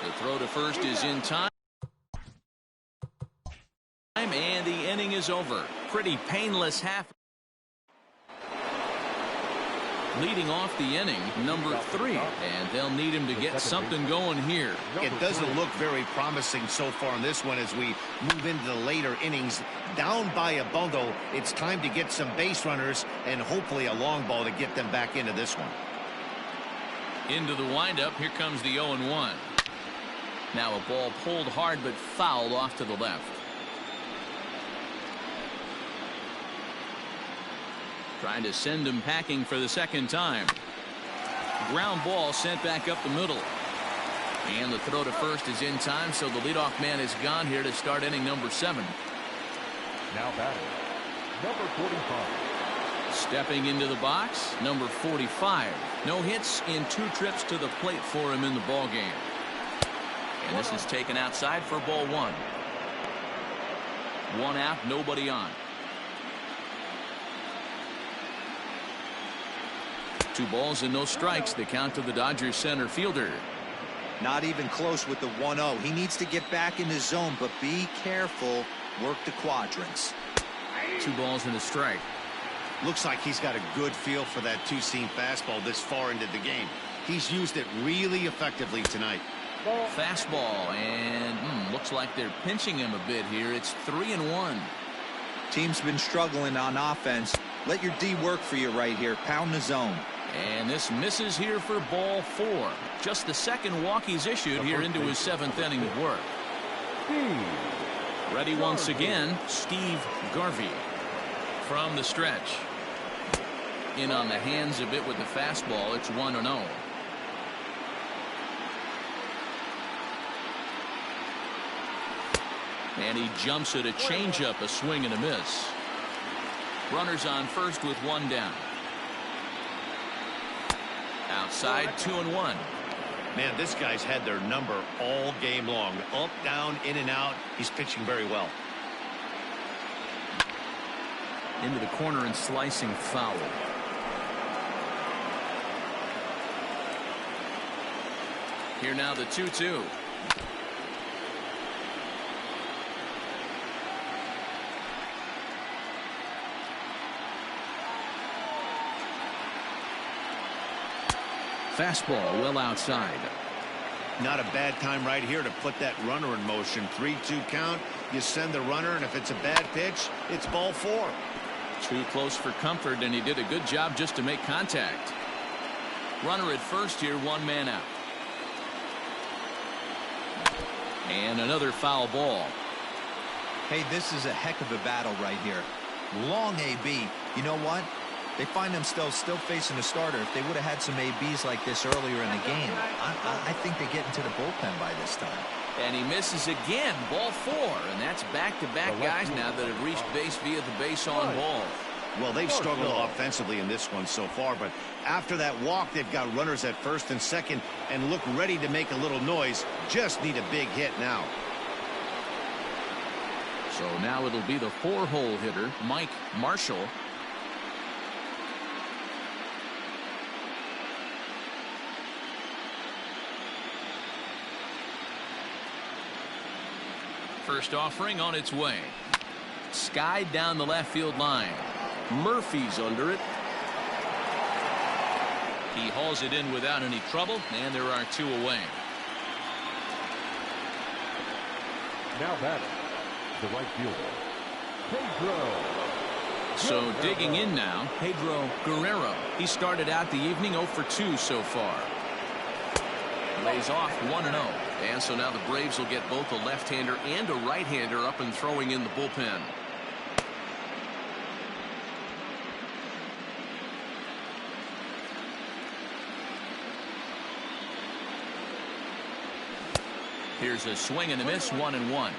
The throw to first is in time, and the inning is over. pretty painless half. Leading off the inning, number 3, and they'll need him to get something going here. It doesn't look very promising so far in this one as we move into the later innings. Down by a bundle, it's time to get some base runners and hopefully a long ball to get them back into this one. Into the windup, here comes the 0-1. Now a ball pulled hard but fouled off to the left. Trying to send him packing for the second time. Ground ball sent back up the middle. And the throw to first is in time, so the leadoff man is gone here to start inning number 7. Now batting, number 45. Stepping into the box, number 45. No hits in 2 trips to the plate for him in the ball game. And this is taken outside for ball 1. 1 out, nobody on. 2 balls and no strikes. The count to the Dodgers center fielder. Not even close with the 1-0. He needs to get back in his zone, but be careful. Work the quadrants. 2 balls and a strike. Looks like he's got a good feel for that two-seam fastball this far into the game. He's used it really effectively tonight. Fastball, and looks like they're pinching him a bit here. It's 3-1. Team's been struggling on offense. Let your D work for you right here. Pound the zone. And this misses here for ball 4. Just the second walk he's issued here into his 7th inning of work. Ready once again, Steve Garvey. From the stretch. In on the hands a bit with the fastball. It's 1-0. And he jumps at a changeup, a swing and a miss. Runners on first with 1 down. Outside, 2-1. Man, this guy's had their number all game long. Up, down, in and out. He's pitching very well. Into the corner and slicing foul. Here now the 2-2. Fastball well outside. Not a bad time right here to put that runner in motion. 3-2 count. You send the runner, and if it's a bad pitch, it's ball 4. Too close for comfort, and he did a good job just to make contact. Runner at first here, 1 man out. And another foul ball. Hey, this is a heck of a battle right here. Long AB. You know what? They find themselves still facing a starter. If they would have had some ABs like this earlier in the game, I think they get into the bullpen by this time. And he misses again, ball 4. And that's back-to-back guys now that have reached base via the base on ball. Well, they've struggled offensively in this one so far, but after that walk, they've got runners at first and second and look ready to make a little noise. Just need a big hit now. So now it'll be the 4-hole hitter, Mike Marshall. First offering on its way. Skied down the left field line. Murphy's under it. He hauls it in without any trouble, and there are 2 away. Now batting, the right fielder, Pedro. So digging in now, Pedro Guerrero. He started out the evening 0 for 2 so far. Lays off 1-0. And so now the Braves will get both a left-hander and a right-hander up and throwing in the bullpen. Here's a swing and a miss, 1-1.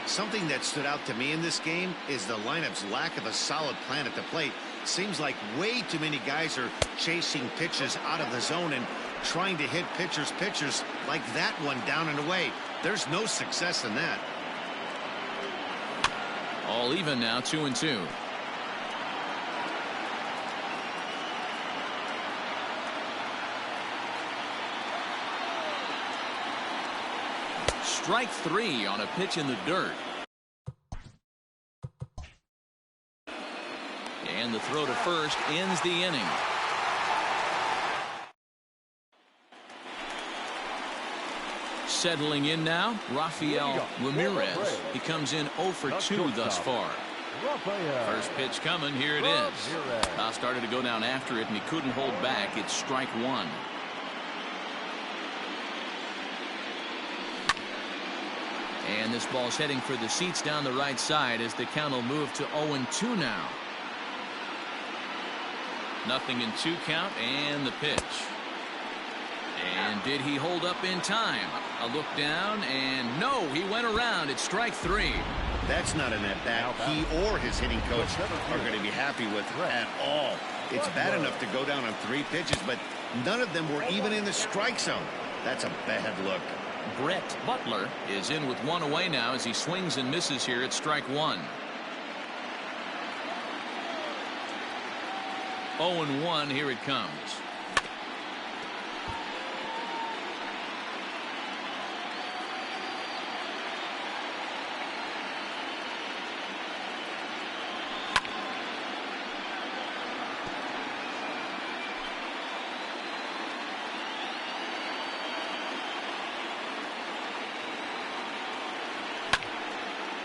Something that stood out to me in this game is the lineup's lack of a solid plan at the plate. Seems like way too many guys are chasing pitches out of the zone and trying to hit pitchers like that one down and away. There's no success in that. All even now, 2-2. Strike 3 on a pitch in the dirt. And the throw to first ends the inning. Settling in now, Rafael Ramirez. He comes in 0 for 2 thus far. First pitch coming. Here it is. Now started to go down after it, and he couldn't hold back. It's strike one. And this ball's heading for the seats down the right side as the count will move to 0-2 now. 0-2 count, and the pitch. And did he hold up in time? A look down, and no, he went around. It's strike three. That's not an at-bat he or his hitting coach are going to be happy with at all. It's bad enough to go down on 3 pitches, but none of them were even in the strike zone. That's a bad look. Brett Butler is in with 1 away now as he swings and misses here at strike 1. 0-1, here it comes.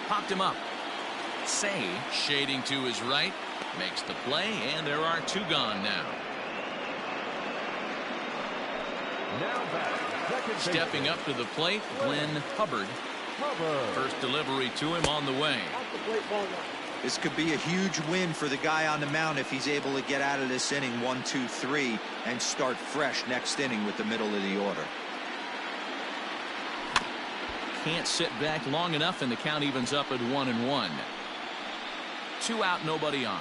Popped him up. Say shading to his right, makes the play, and there are 2 gone now. Stepping up to the plate, Glenn Hubbard. First delivery to him on the way. This could be a huge win for the guy on the mound if he's able to get out of this inning 1, 2, 3 and start fresh next inning with the middle of the order. Can't sit back long enough, and the count evens up at 1-1. 2 out, nobody on.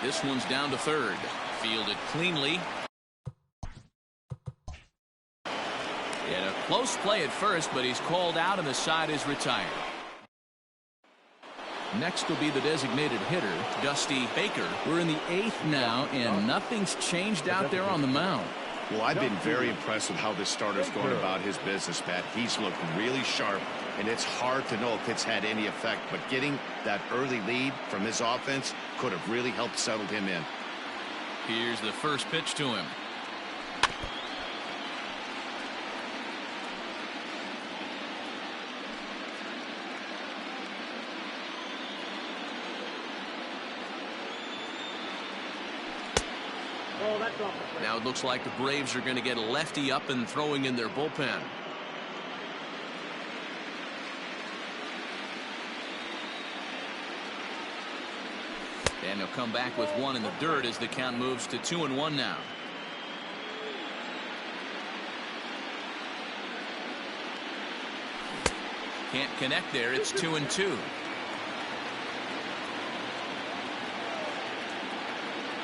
This one's down to third. Fielded cleanly. And a close play at first, but he's called out and the side is retired. Next will be the designated hitter, Dusty Baker. We're in the 8th now, and nothing's changed out there on the mound. Well, I've been very impressed with how this starter's going about his business, Pat. He's looked really sharp, and it's hard to know if it's had any effect, but getting that early lead from his offense could have really helped settle him in. Here's the first pitch to him. Now it looks like the Braves are going to get a lefty up and throwing in their bullpen. And they'll come back with 1 in the dirt as the count moves to 2-1 now. Can't connect there. It's 2-2.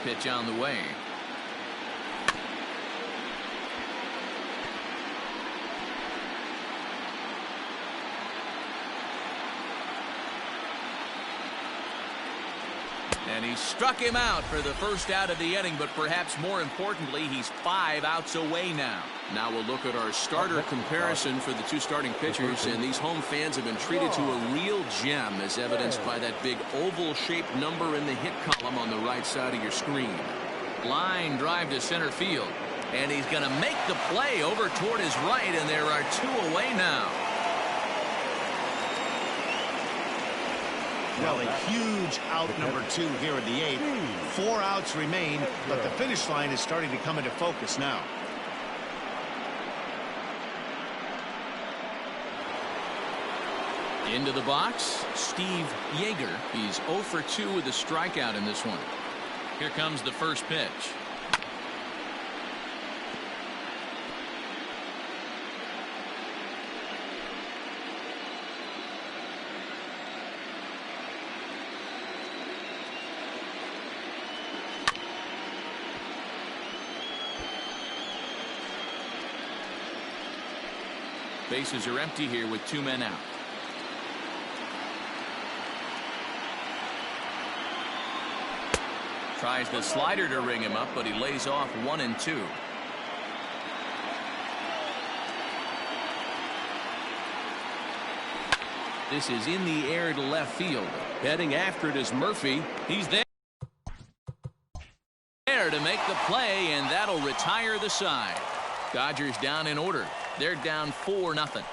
Pitch on the way. And he struck him out for the first out of the inning, but perhaps more importantly, he's 5 outs away now. Now we'll look at our starter comparison for the 2 starting pitchers, and these home fans have been treated to a real gem, as evidenced by that big oval-shaped number in the hit column on the right side of your screen. Line drive to center field, and he's going to make the play over toward his right, and there are 2 away now. Well, a huge out number 2 here in the 8th. 4 outs remain, but the finish line is starting to come into focus now. Into the box, Steve Yeager. He's 0 for 2 with a strikeout in this one. Here comes the first pitch. Bases are empty here with 2 men out. Tries the slider to ring him up, but he lays off 1-2. This is in the air to left field. Heading after it is Murphy. He's there to make the play, and that'll retire the side. Dodgers down in order. They're down 4-0.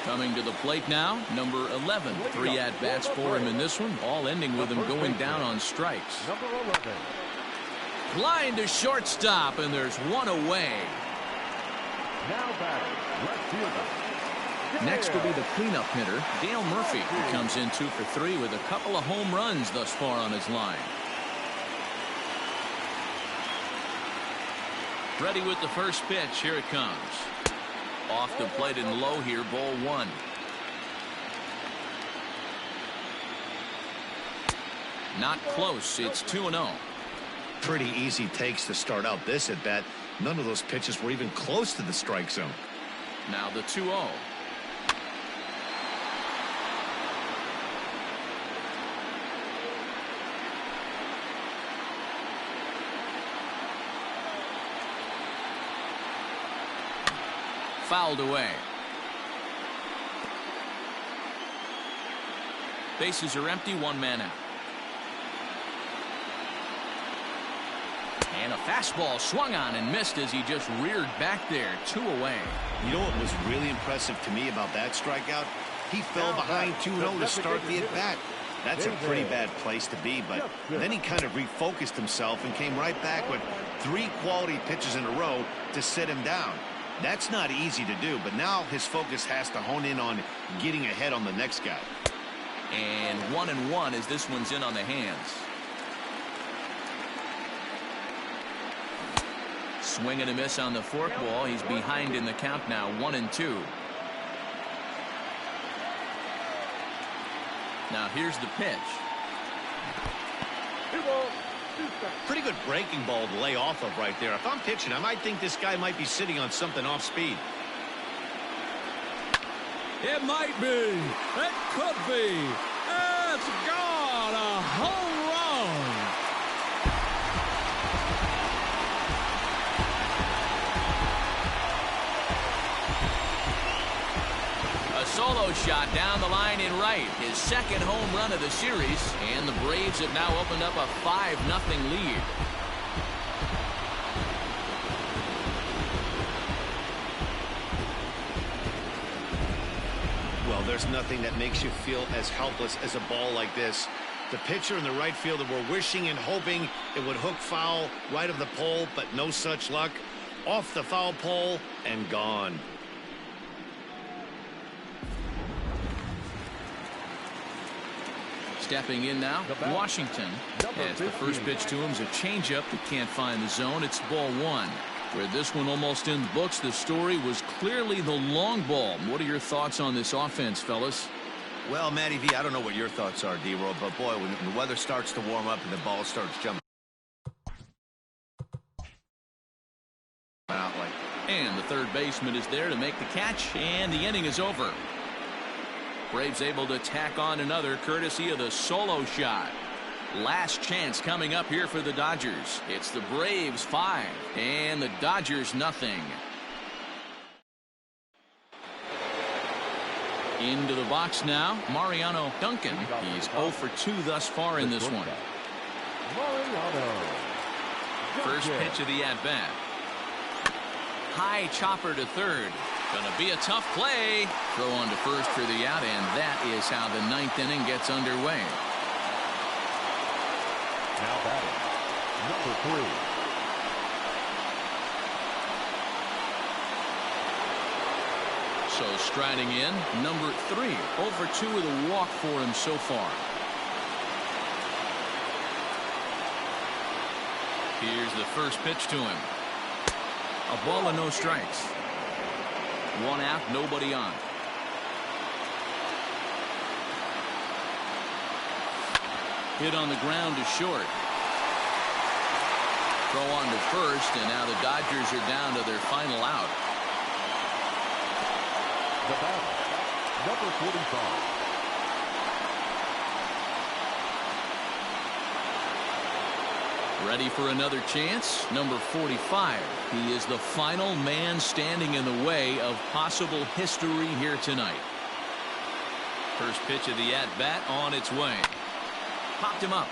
Coming to the plate now, number 11. 3 at-bats for him in this one, all ending with him going down on strikes. Number 11. Line to shortstop, and there's one away. Now batting, left fielder. Next will be the cleanup hitter, Dale Murphy, who comes in 2 for 3 with a couple of home runs thus far on his line. Ready with the first pitch. Here it comes. Off the plate and low here, ball 1. Not close. It's 2-0. Pretty easy takes to start out this at bat. None of those pitches were even close to the strike zone. Now the 2-0. Fouled away. Bases are empty, 1 man out. And a fastball swung on and missed as he just reared back there. 2 away. You know what was really impressive to me about that strikeout? He fell behind 2-0 to start the at-bat. That's a pretty bad place to be, but then he kind of refocused himself and came right back with 3 quality pitches in a row to sit him down. That's not easy to do, but now his focus has to hone in on getting ahead on the next guy. And 1-1 as this one's in on the hands. Swing and a miss on the forkball. He's behind in the count now, 1-2. Now here's the pitch. Pretty good breaking ball to lay off of right there. If I'm pitching, I might think this guy might be sitting on something off speed. It might be. It could be. It's gone. A home run. A solo shot down the line in right. His second home run of the series. And the Braves have now opened up a 5-0 lead. Well, there's nothing that makes you feel as helpless as a ball like this. The pitcher and the right fielder were wishing and hoping it would hook foul right of the pole, but no such luck. Off the foul pole and gone. Stepping in now, Washington. As the first pitch to him is a changeup that can't find the zone. It's ball 1. Where this one almost in the books, the story was clearly the long ball. What are your thoughts on this offense, fellas? Well, Matty V, I don't know what your thoughts are, D-Roll, but boy, when the weather starts to warm up and the ball starts jumping out like. And the third baseman is there to make the catch, and the inning is over. Braves able to tack on another courtesy of the solo shot. Last chance coming up here for the Dodgers. It's the Braves 5 and the Dodgers nothing. Into the box now, Mariano Duncan. He's 0 for 2 thus far in this one. First pitch of the at-bat. High chopper to third. Gonna be a tough play. Throw on to first for the out, and that is how the 9th inning gets underway. Now batting, number 3. So striding in, number 3. 0 for 2 with a walk for him so far. Here's the first pitch to him. A ball and no strikes. 1 out, nobody on. Hit on the ground to short. Throw on to first, and now the Dodgers are down to their final out. The batter, number 45. Ready for another chance? Number 45. He is the final man standing in the way of possible history here tonight. First pitch of the at-bat on its way. Popped him up.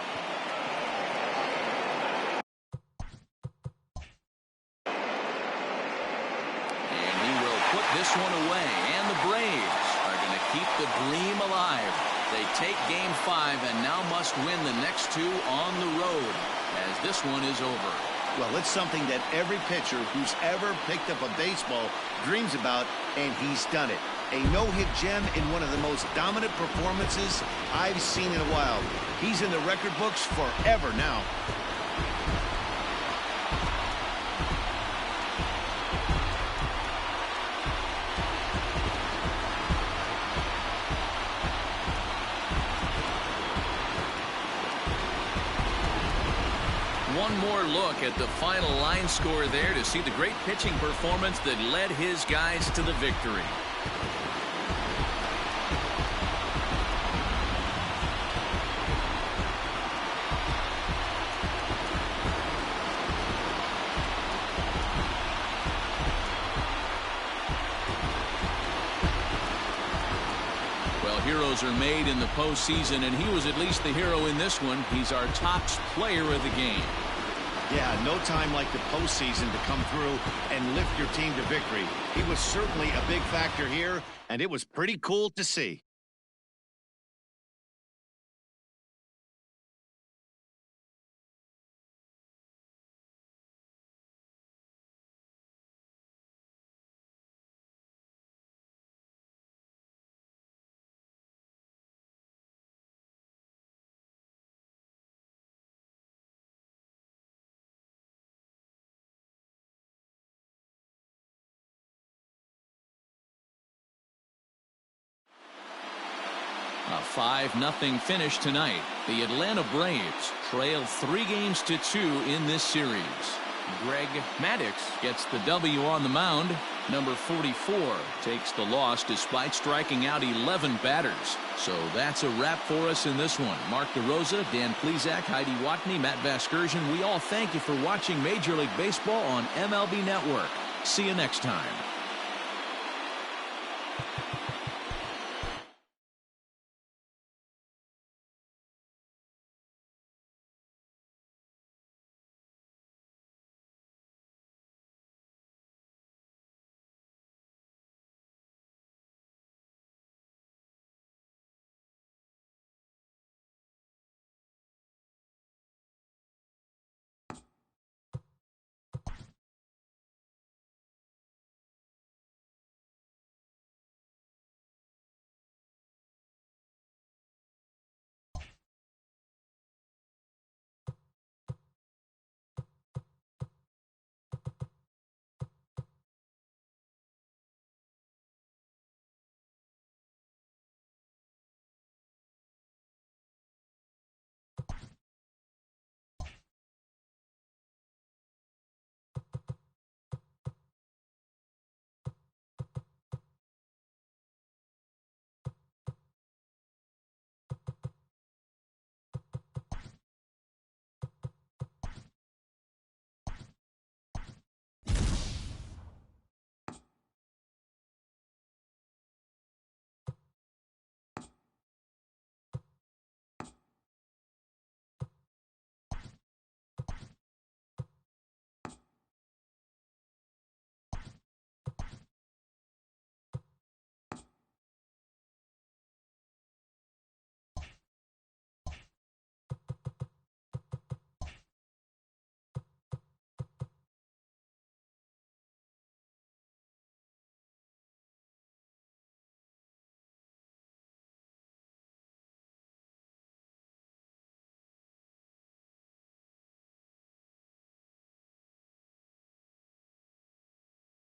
And he will put this one away. And the Braves are going to keep the dream alive. They take Game 5 and now must win the next two on the road, as this one is over. Well, it's something that every pitcher who's ever picked up a baseball dreams about, and he's done it. A no-hit gem in one of the most dominant performances I've seen in a while. He's in the record books forever now. One more look at the final line score there to see the great pitching performance that led his guys to the victory. Heroes are made in the postseason, and he was at least the hero in this one. He's our top player of the game. Yeah, no time like the postseason to come through and lift your team to victory. He was certainly a big factor here, and it was pretty cool to see. A 5-0 finish tonight. The Atlanta Braves trail 3-2 in this series. Greg Maddux gets the W on the mound. Number 44 takes the loss despite striking out 11 batters. So that's a wrap for us in this one. Mark DeRosa, Dan Plesac, Heidi Watney, Matt Vasgersian. We all thank you for watching Major League Baseball on MLB Network. See you next time.